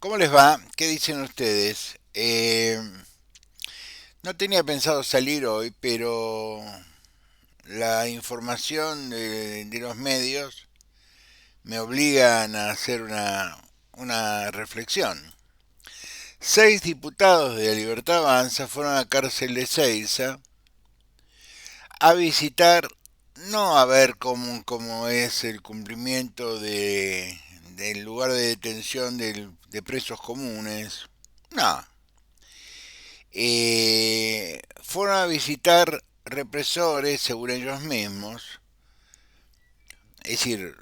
¿Cómo les va? ¿Qué dicen ustedes? No tenía pensado salir hoy, pero la información de los medios me obligan a hacer una reflexión. 6 diputados de Libertad Avanza fueron a la cárcel de Seiza a visitar, no a ver cómo es el cumplimiento del lugar de detención de presos comunes, no. Fueron a visitar represores, según ellos mismos. Es decir,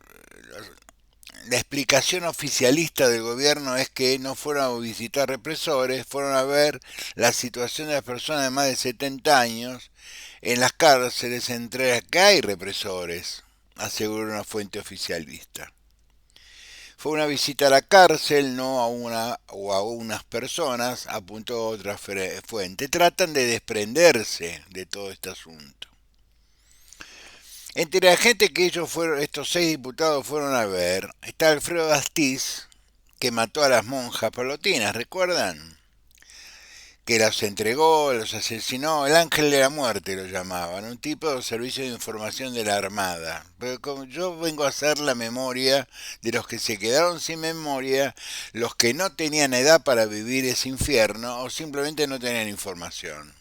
la explicación oficialista del gobierno es que no fueron a visitar represores, fueron a ver la situación de las personas de más de 70 años en las cárceles, entre las que hay represores, aseguró una fuente oficialista. Fue una visita a la cárcel, no a una o a unas personas, apuntó otra fuente. Tratan de desprenderse de todo este asunto. Entre la gente que estos 6 diputados fueron a ver, está Alfredo Astiz, que mató a las monjas palotinas, ¿recuerdan? Que las entregó, los asesinó, el ángel de la muerte lo llamaban, un tipo de servicio de información de la Armada. Pero como yo vengo a hacer la memoria de los que se quedaron sin memoria, los que no tenían edad para vivir ese infierno o simplemente no tenían información.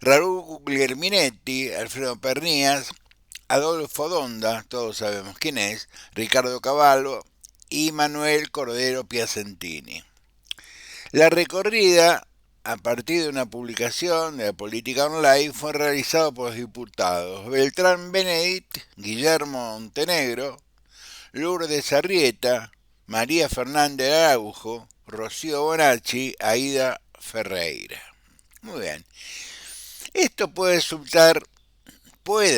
Raúl Guglielminetti, Alfredo Pernías, Adolfo Donda, todos sabemos quién es, Ricardo Cavallo y Manuel Cordero Piacentini. La recorrida, a partir de una publicación de la Política Online, fue realizada por los diputados Beltrán Benedict, Guillermo Montenegro, Lourdes Arrieta, María Fernández Araujo, Rocío Bonacci, Aida Ferreira. Muy bien. Esto puede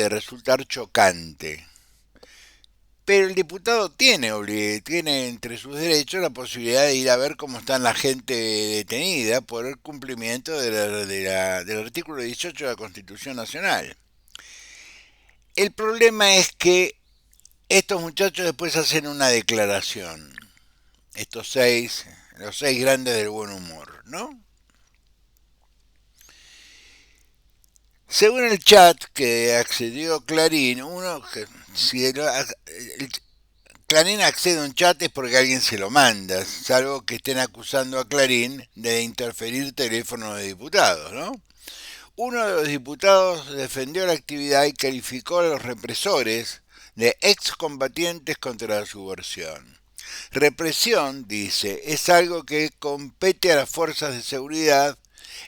resultar chocante, pero el diputado tiene entre sus derechos la posibilidad de ir a ver cómo está la gente detenida por el cumplimiento del artículo 18 de la Constitución Nacional. El problema es que estos muchachos después hacen una declaración, los 6 grandes del buen humor, ¿no? Según el chat que accedió Clarín, si Clarín accede a un chat es porque alguien se lo manda, salvo que estén acusando a Clarín de interferir teléfonos de diputados, ¿no? Uno de los diputados defendió la actividad y calificó a los represores de excombatientes contra la subversión. Represión, dice, es algo que compete a las fuerzas de seguridad.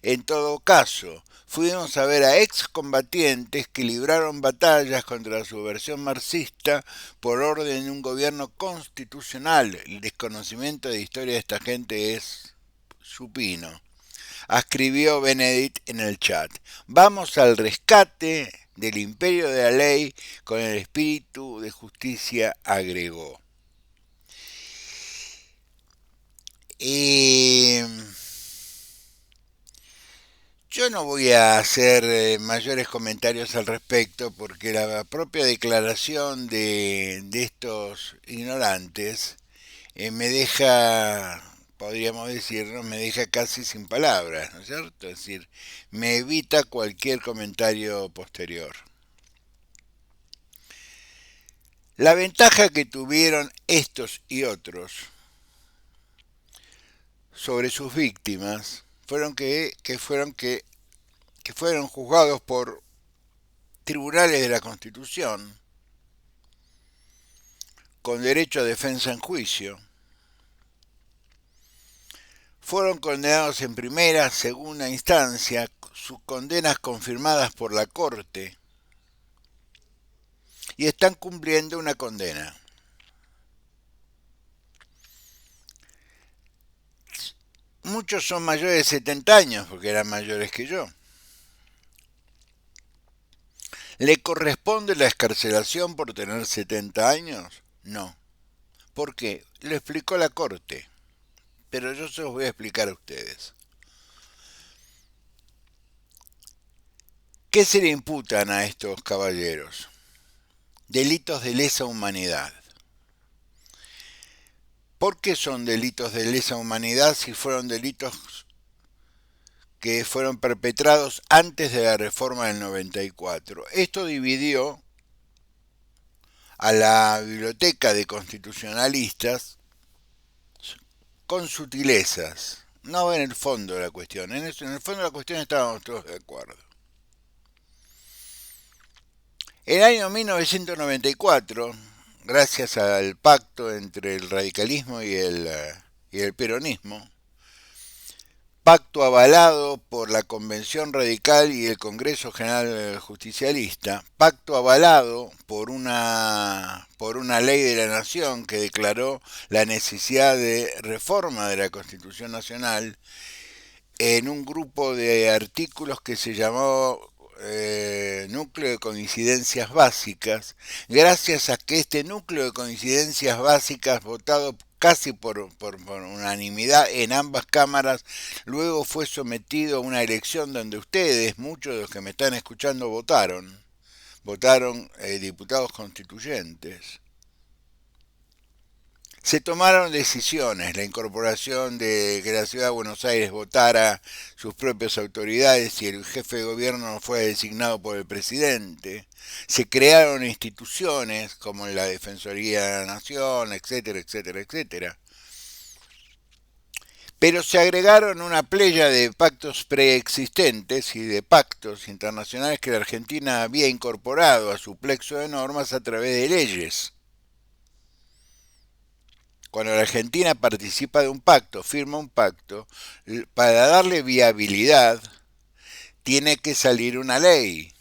En todo caso, fuimos a ver a excombatientes que libraron batallas contra la subversión marxista por orden de un gobierno constitucional. El desconocimiento de historia de esta gente es supino. Escribió Benedict en el chat. Vamos al rescate del imperio de la ley con el espíritu de justicia, agregó. Eh, yo no voy a hacer mayores comentarios al respecto porque la propia declaración de estos ignorantes me deja, podríamos decir, ¿no? Me deja casi sin palabras, ¿no es cierto? Es decir, me evita cualquier comentario posterior. La ventaja que tuvieron estos y otros sobre sus víctimas que fueron juzgados por tribunales de la Constitución con derecho a defensa en juicio, fueron condenados en primera, segunda instancia, sus condenas confirmadas por la Corte y están cumpliendo una condena. Muchos son mayores de 70 años porque eran mayores que yo. ¿Le corresponde la excarcelación por tener 70 años? No. ¿Por qué? Lo explicó la Corte, pero yo se los voy a explicar a ustedes. ¿Qué se le imputan a estos caballeros? Delitos de lesa humanidad. ¿Por qué son delitos de lesa humanidad si fueron delitos que fueron perpetrados antes de la reforma del 94? Esto dividió a la biblioteca de constitucionalistas con sutilezas. No en el fondo de la cuestión. En el fondo de la cuestión estábamos todos de acuerdo. El año 1994, gracias al pacto entre el radicalismo y el peronismo, pacto avalado por la Convención Radical y el Congreso General Justicialista, pacto avalado por una ley de la Nación que declaró la necesidad de reforma de la Constitución Nacional en un grupo de artículos que se llamó núcleo de coincidencias básicas, gracias a que este núcleo de coincidencias básicas, votado casi por unanimidad en ambas cámaras, luego fue sometido a una elección donde ustedes, muchos de los que me están escuchando, votaron diputados constituyentes. Se tomaron decisiones, la incorporación de que la ciudad de Buenos Aires votara sus propias autoridades y el jefe de gobierno no fue designado por el presidente. Se crearon instituciones como la Defensoría de la Nación, etcétera, etcétera, etcétera. Pero se agregaron una playa de pactos preexistentes y de pactos internacionales que la Argentina había incorporado a su plexo de normas a través de leyes. Cuando la Argentina participa de un pacto, firma un pacto, para darle viabilidad tiene que salir una ley,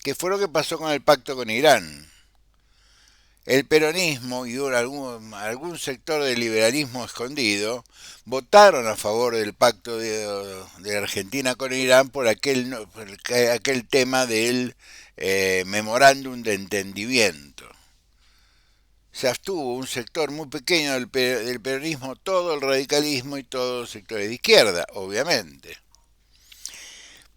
que fue lo que pasó con el pacto con Irán. El peronismo y algún sector del liberalismo escondido votaron a favor del pacto de Argentina con Irán aquel tema del memorándum de entendimiento. Se abstuvo un sector muy pequeño del peronismo, todo el radicalismo y todos los sectores de izquierda, obviamente.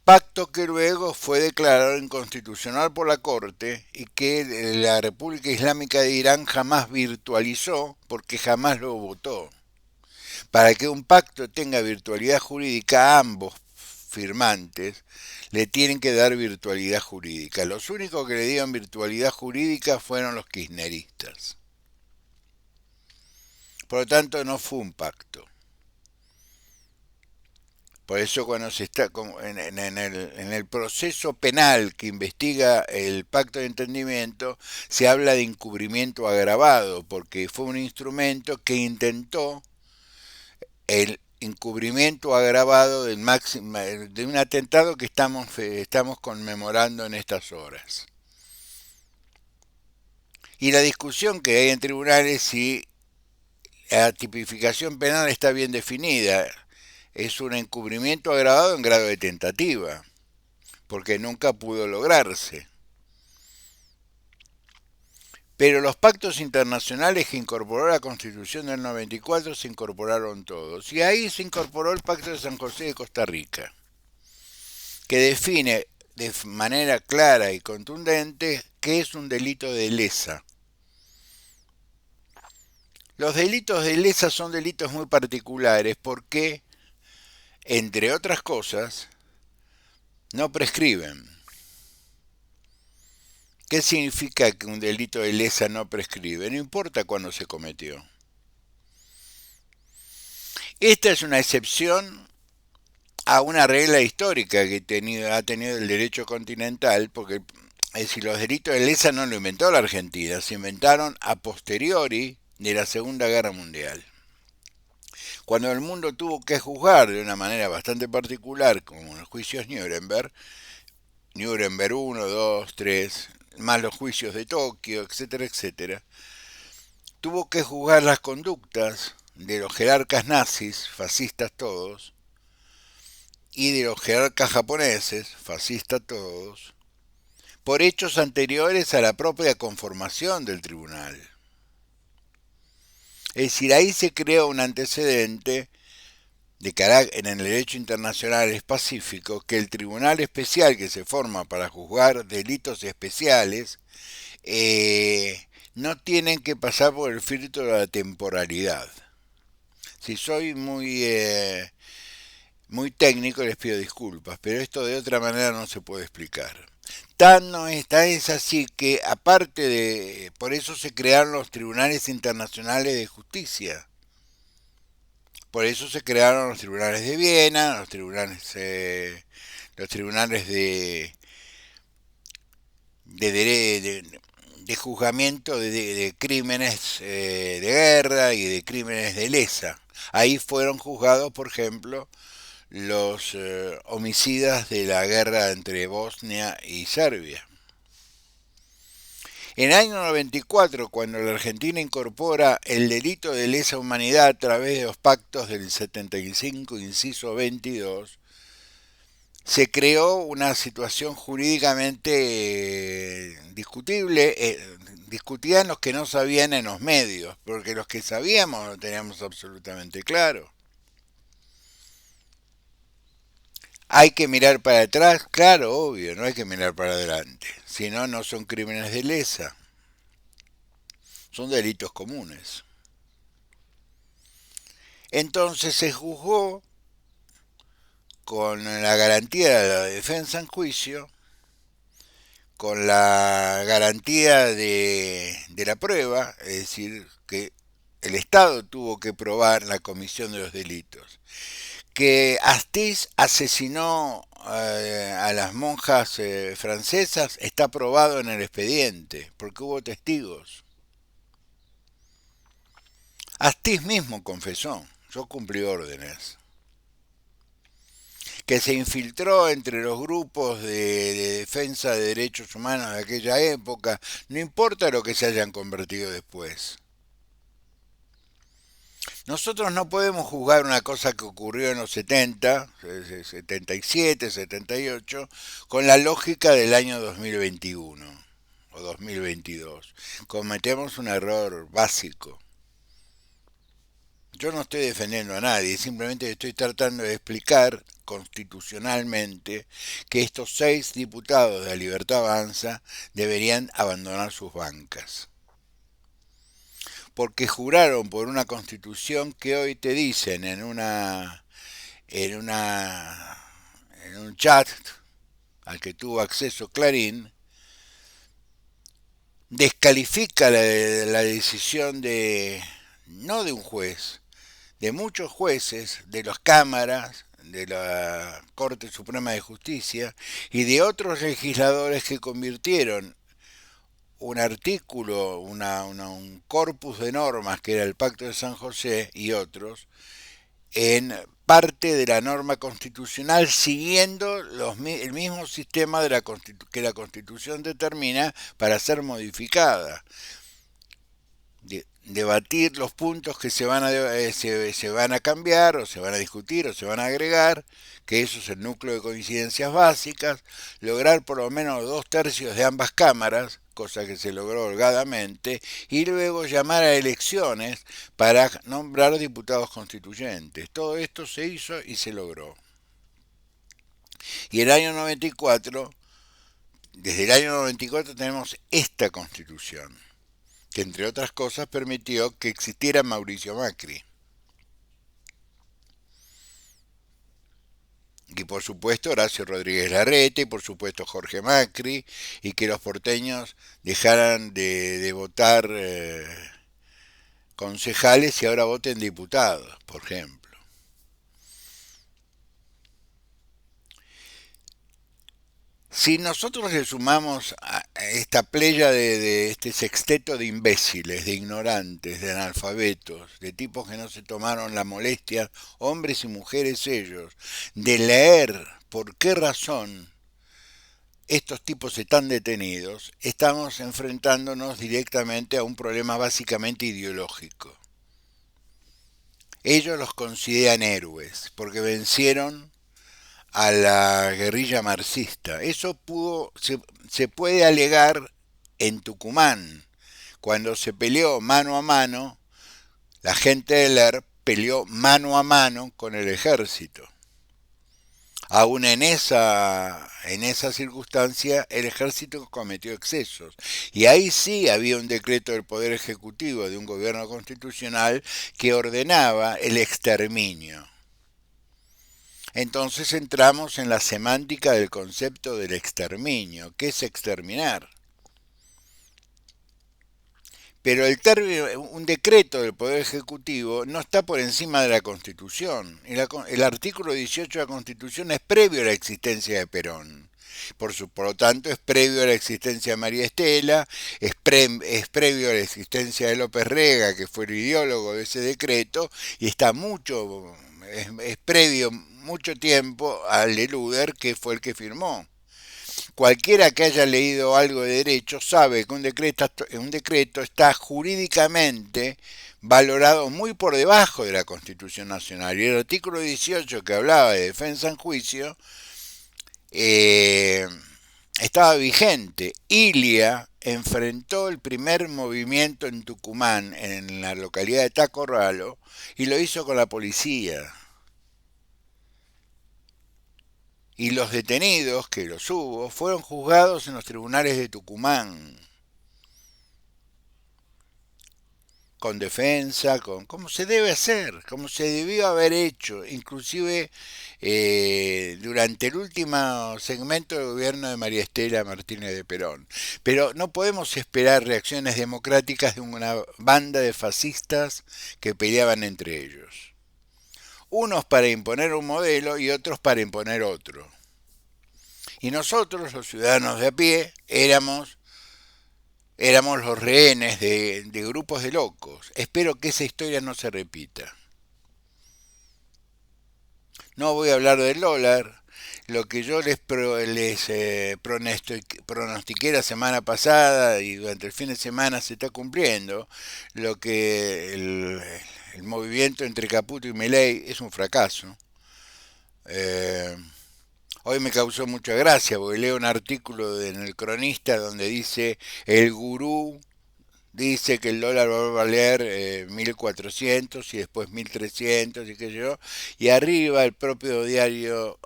Pacto que luego fue declarado inconstitucional por la Corte y que la República Islámica de Irán jamás virtualizó porque jamás lo votó. Para que un pacto tenga virtualidad jurídica, a ambos firmantes le tienen que dar virtualidad jurídica. Los únicos que le dieron virtualidad jurídica fueron los kirchneristas. Por lo tanto, no fue un pacto. Por eso cuando se está en el proceso penal que investiga el pacto de entendimiento, se habla de encubrimiento agravado, porque fue un instrumento que intentó el encubrimiento agravado de un atentado que estamos conmemorando en estas horas. Y la discusión que hay en tribunales si la tipificación penal está bien definida. Es un encubrimiento agravado en grado de tentativa, porque nunca pudo lograrse. Pero los pactos internacionales que incorporó la Constitución del 94 se incorporaron todos. Y ahí se incorporó el Pacto de San José de Costa Rica, que define de manera clara y contundente qué es un delito de lesa. Los delitos de lesa son delitos muy particulares porque, entre otras cosas, no prescriben. ¿Qué significa que un delito de lesa no prescribe? No importa cuándo se cometió. Esta es una excepción a una regla histórica que ha tenido el derecho continental, porque es decir, los delitos de lesa no lo inventó la Argentina, se inventaron a posteriori de la Segunda Guerra Mundial. Cuando el mundo tuvo que juzgar de una manera bastante particular, como en los juicios Nuremberg 1, 2, 3, más los juicios de Tokio, etcétera, etcétera, tuvo que juzgar las conductas de los jerarcas nazis, fascistas todos, y de los jerarcas japoneses, fascistas todos, por hechos anteriores a la propia conformación del tribunal. Es decir, ahí se crea un antecedente de carácter en el derecho internacional es pacífico que el tribunal especial que se forma para juzgar delitos especiales no tienen que pasar por el filtro de la temporalidad. Si soy muy técnico, les pido disculpas, pero esto de otra manera no se puede explicar. Tan es así que, aparte de, por eso se crearon los tribunales internacionales de justicia. Por eso se crearon los tribunales de Viena, los tribunales de juzgamiento de crímenes de guerra y de crímenes de lesa. Ahí fueron juzgados, por ejemplo, los homicidas de la guerra entre Bosnia y Serbia. En el año 94, cuando la Argentina incorpora el delito de lesa humanidad a través de los pactos del 75, inciso 22, se creó una situación jurídicamente discutible, discutían los que no sabían en los medios, porque los que sabíamos lo teníamos absolutamente claro. ¿Hay que mirar para atrás? Claro, obvio, no hay que mirar para adelante. Si no, no son crímenes de lesa, son delitos comunes. Entonces se juzgó con la garantía de la defensa en juicio, con la garantía de la prueba, es decir, que el Estado tuvo que probar la comisión de los delitos. Que Astiz asesinó a las monjas francesas está probado en el expediente, porque hubo testigos. Astiz mismo confesó, yo cumplí órdenes. Que se infiltró entre los grupos de defensa de derechos humanos de aquella época, no importa lo que se hayan convertido después. Nosotros no podemos juzgar una cosa que ocurrió en los 70, 77, 78, con la lógica del año 2021 o 2022. Cometemos un error básico. Yo no estoy defendiendo a nadie, simplemente estoy tratando de explicar constitucionalmente que estos 6 diputados de la Libertad Avanza deberían abandonar sus bancas. Porque juraron por una constitución que hoy te dicen en un chat al que tuvo acceso Clarín, descalifica la decisión no de un juez, de muchos jueces, de las cámaras, de la Corte Suprema de Justicia y de otros legisladores que convirtieron un artículo, un corpus de normas que era el Pacto de San José y otros, en parte de la norma constitucional siguiendo el mismo sistema que la Constitución determina para ser modificada. Debatir los puntos que se van a cambiar o se van a discutir o se van a agregar, que eso es el núcleo de coincidencias básicas, lograr por lo menos 2/3 de ambas cámaras, cosa que se logró holgadamente, y luego llamar a elecciones para nombrar diputados constituyentes. Todo esto se hizo y se logró. Y el año 94, desde el año 94 tenemos esta constitución, que entre otras cosas permitió que existiera Mauricio Macri. Y por supuesto Horacio Rodríguez Larreta y por supuesto Jorge Macri, y que los porteños dejaran de votar concejales y ahora voten diputados, por ejemplo. Si nosotros le sumamos a esta playa de este sexteto de imbéciles, de ignorantes, de analfabetos, de tipos que no se tomaron la molestia, hombres y mujeres ellos, de leer por qué razón estos tipos están detenidos, estamos enfrentándonos directamente a un problema básicamente ideológico. Ellos los consideran héroes porque vencieron a la guerrilla marxista. Eso se puede alegar en Tucumán. Cuando se peleó mano a mano, la gente de LER peleó mano a mano con el ejército. Aún en esa circunstancia el ejército cometió excesos. Y ahí sí había un decreto del Poder Ejecutivo de un gobierno constitucional que ordenaba el exterminio. Entonces entramos en la semántica del concepto del exterminio. ¿Qué es exterminar? Pero un decreto del Poder Ejecutivo no está por encima de la Constitución. El artículo 18 de la Constitución es previo a la existencia de Perón. Por lo tanto, es previo a la existencia de María Estela, es previo a la existencia de López Rega, que fue el ideólogo de ese decreto, y es previo mucho tiempo al de Luder, que fue el que firmó. Cualquiera que haya leído algo de derecho sabe que un decreto está jurídicamente valorado muy por debajo de la Constitución Nacional. Y el artículo 18 que hablaba de defensa en juicio eh, estaba vigente. Ilia enfrentó el primer movimiento en Tucumán, en la localidad de Tacorralo, y lo hizo con la policía. Y los detenidos, que los hubo, fueron juzgados en los tribunales de Tucumán, con defensa, como se debe hacer, como se debió haber hecho, inclusive durante el último segmento del gobierno de María Estela Martínez de Perón. Pero no podemos esperar reacciones democráticas de una banda de fascistas que peleaban entre ellos. Unos para imponer un modelo y otros para imponer otro. Y nosotros, los ciudadanos de a pie, éramos los rehenes de grupos de locos. Espero que esa historia no se repita. No voy a hablar del dólar. Lo que yo les pronostiqué la semana pasada y durante el fin de semana se está cumpliendo. Lo que el movimiento entre Caputo y Milei es un fracaso. Eh, Hoy me causó mucha gracia porque leo un artículo en el Cronista donde dice el gurú dice que el dólar va a valer 1.400 y después 1.300 y qué sé yo, y arriba el propio diario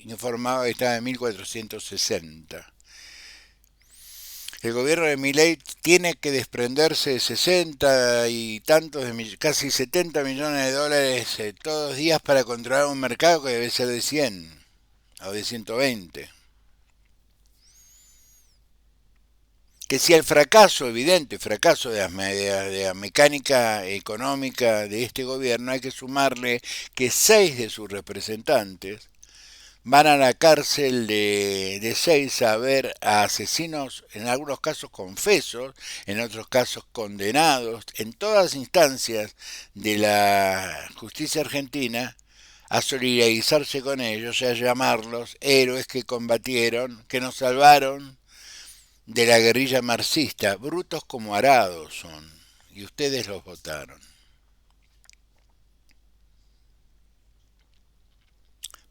informaba que estaba en 1.460. El gobierno de Milei tiene que desprenderse de 60 y tantos, casi 70 millones de dólares todos los días para controlar un mercado que debe ser de 100 o de 120. Que si el fracaso, evidente fracaso de la mecánica económica de este gobierno, hay que sumarle que 6 de sus representantes van a la cárcel de Seiza a ver a asesinos, en algunos casos confesos, en otros casos condenados, en todas las instancias de la justicia argentina, a solidarizarse con ellos y a llamarlos héroes que combatieron, que nos salvaron de la guerrilla marxista. Brutos como arados son, y ustedes los votaron.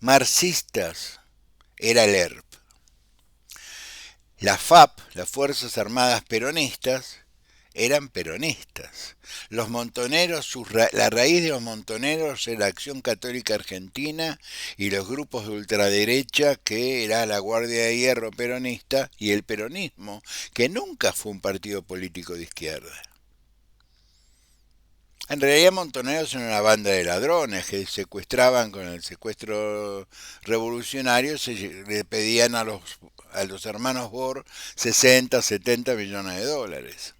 Marxistas era el ERP. La FAP, las Fuerzas Armadas Peronistas, eran peronistas. Los montoneros, la raíz de los montoneros era la Acción Católica Argentina y los grupos de ultraderecha, que era la Guardia de Hierro peronista, y el peronismo, que nunca fue un partido político de izquierda. En realidad Montoneros era una banda de ladrones que secuestraban con el secuestro revolucionario, le pedían a los hermanos Bor 60, 70 millones de dólares.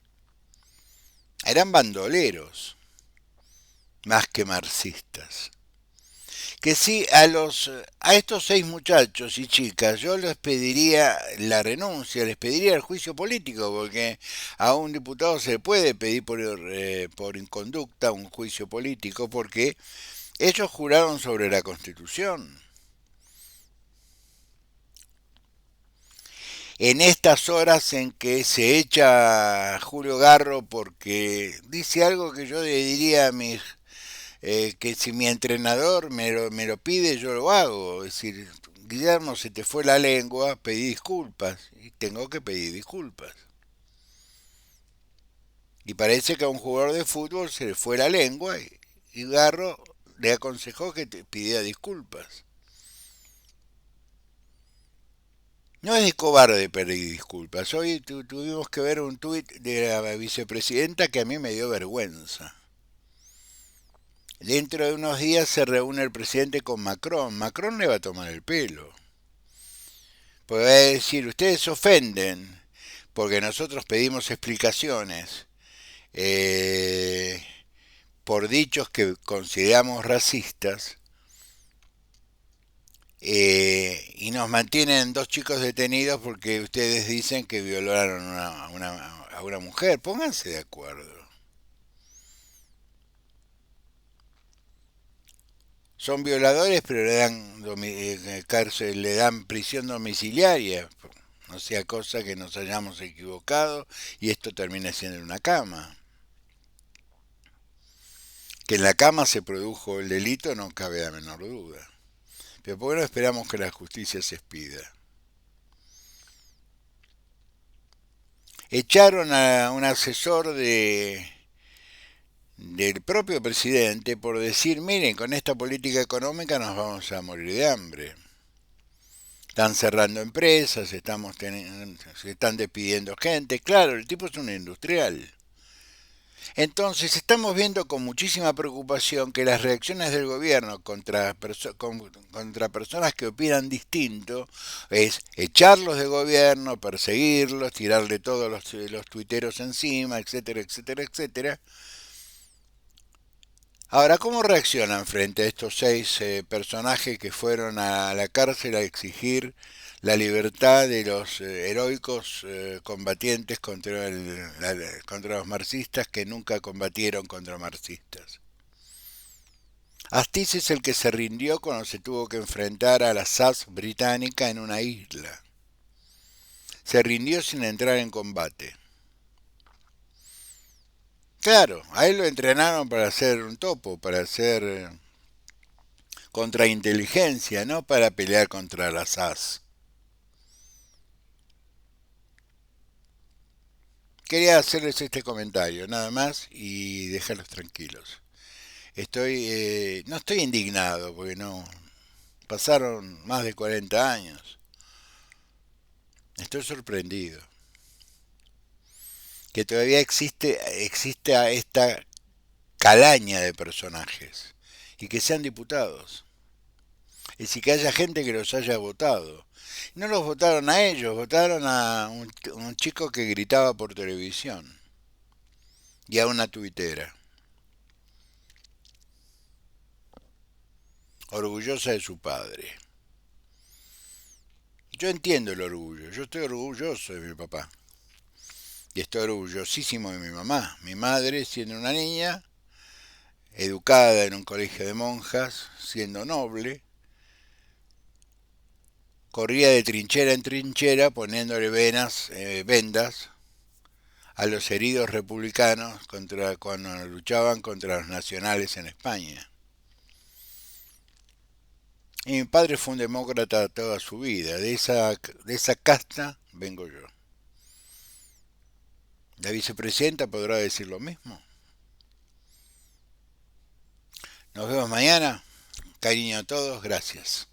Eran bandoleros, más que marxistas. Que sí, a estos 6 muchachos y chicas yo les pediría la renuncia, les pediría el juicio político, porque a un diputado se le puede pedir por inconducta un juicio político, porque ellos juraron sobre la Constitución. En estas horas en que se echa a Julio Garro porque dice algo que yo le diría a mis que si mi entrenador me lo pide, yo lo hago. Es decir, Guillermo, se te fue la lengua, pedí disculpas. Y tengo que pedir disculpas. Y parece que a un jugador de fútbol se le fue la lengua y Garro le aconsejó que te pidiera disculpas. No es de cobarde pedir disculpas. Hoy tuvimos que ver un tuit de la vicepresidenta que a mí me dio vergüenza. Dentro de unos días se reúne el presidente con Macron. Macron le va a tomar el pelo. Porque va a decir, ustedes se ofenden porque nosotros pedimos explicaciones eh, por dichos que consideramos racistas y nos mantienen dos chicos detenidos porque ustedes dicen que violaron a una mujer. Pónganse de acuerdo. Son violadores, pero cárcel, le dan prisión domiciliaria. No sea cosa que nos hayamos equivocado y esto termine siendo una cama. Que en la cama se produjo el delito no cabe la menor duda. Pero ¿por qué no esperamos que la justicia se expida? Echaron a un asesor del propio presidente por decir, miren, con esta política económica nos vamos a morir de hambre. Están cerrando empresas, se están despidiendo gente. Claro, el tipo es un industrial. Entonces estamos viendo con muchísima preocupación que las reacciones del gobierno contra personas que opinan distinto es echarlos de gobierno, perseguirlos, tirarle todos los tuiteros encima, etcétera, etcétera, etcétera. Ahora, ¿cómo reaccionan frente a estos seis personajes que fueron a la cárcel a exigir la libertad de los heroicos combatientes contra los marxistas que nunca combatieron contra marxistas? Astiz es el que se rindió cuando se tuvo que enfrentar a la SAS británica en una isla. Se rindió sin entrar en combate. Claro, a él lo entrenaron para ser un topo, para ser contrainteligencia, no para pelear contra las SAS. Quería hacerles este comentario, nada más, y dejarlos tranquilos. No estoy indignado, porque no, pasaron más de 40 años. Estoy sorprendido que todavía existe esta calaña de personajes y que sean diputados. Es decir, que haya gente que los haya votado. No los votaron a ellos, votaron a un chico que gritaba por televisión y a una tuitera, orgullosa de su padre. Yo entiendo el orgullo, yo estoy orgulloso de mi papá y estoy orgullosísimo de mi mamá. Mi madre, siendo una niña, educada en un colegio de monjas, siendo noble, corría de trinchera en trinchera poniéndole vendas a los heridos republicanos cuando luchaban contra los nacionales en España. Y mi padre fue un demócrata toda su vida, de esa casta vengo yo. La vicepresidenta podrá decir lo mismo. Nos vemos mañana. Cariño a todos, gracias.